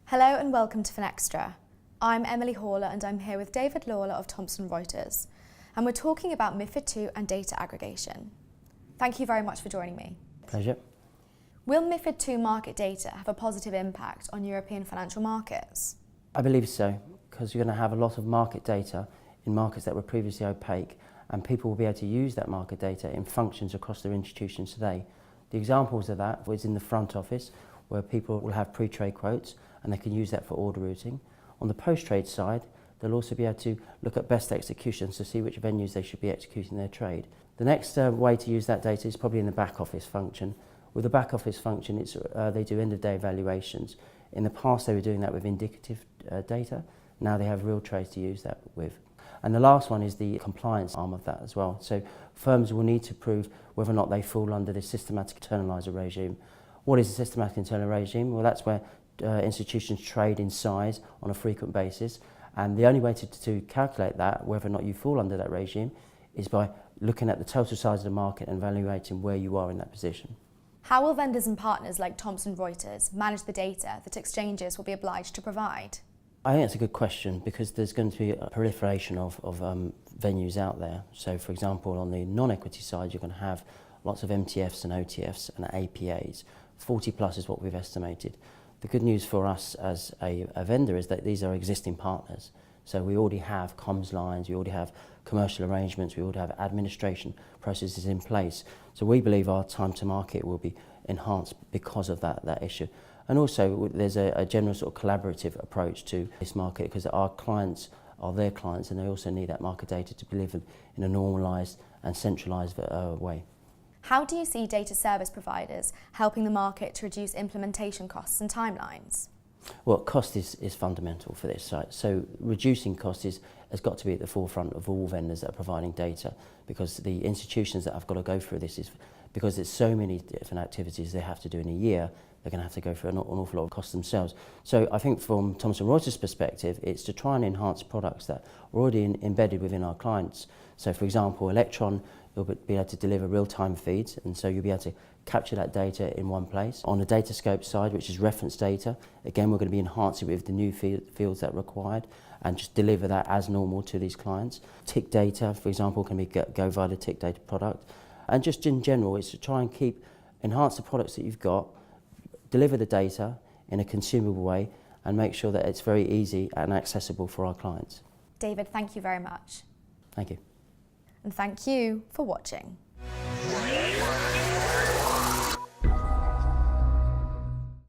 Hello and welcome to Finextra. I'm Emily Haller and I'm here with David Lawlor of Thomson Reuters, and we're talking about MiFID II and data aggregation. Thank you very much for joining me. Pleasure. Will MiFID II market data have a positive impact on European financial markets? I believe so, because you're going to have a lot of market data in markets that were previously opaque, and people will be able to use that market data in functions across their institutions today. The examples of that was in the front office, where people will have pre-trade quotes and they can use that for order routing. On the post-trade side, they'll also be able to look at best executions to see which venues they should be executing their trade. The next way to use that data is probably in the back office function. With the back office function, they do end-of-day evaluations. In the past, they were doing that with indicative data. Now they have real trades to use that with. And the last one is the compliance arm of that as well. So firms will need to prove whether or not they fall under this systematic internaliser regime. What is a systematic internal regime? Well, that's where institutions trade in size on a frequent basis, and the only way to calculate that, whether or not you fall under that regime, is by looking at the total size of the market and evaluating where you are in that position. How will vendors and partners like Thomson Reuters manage the data that exchanges will be obliged to provide? I think that's a good question, because there's going to be a proliferation of venues out there. So for example, on the non-equity side, you're going to have lots of MTFs and OTFs and APAs. 40 plus is what we've estimated. The good news for us as a vendor is that these are existing partners. So we already have comms lines, we already have commercial arrangements, we already have administration processes in place. So we believe our time to market will be enhanced because of that issue. And also there's a general sort of collaborative approach to this market, because our clients are their clients and they also need that market data to be delivered in a normalised and centralised way. How do you see data service providers helping the market to reduce implementation costs and timelines? Well, cost is fundamental for this site. So reducing cost has got to be at the forefront of all vendors that are providing data, because the institutions that have got to go through this, is because there's so many different activities they have to do in a year, they're going to have to go through an awful lot of cost themselves. So I think from Thomson Reuters' perspective, it's to try and enhance products that are already embedded within our clients. So for example, Electron, you'll be able to deliver real-time feeds, and so you'll be able to capture that data in one place. On the data scope side, which is reference data, again, we're going to be enhancing with the new fields that are required and just deliver that as normal to these clients. Tick data, for example, can be go via the tick data product. And just in general, it's to try and enhance the products that you've got, deliver the data in a consumable way, and make sure that it's very easy and accessible for our clients. David, thank you very much. Thank you. And thank you for watching.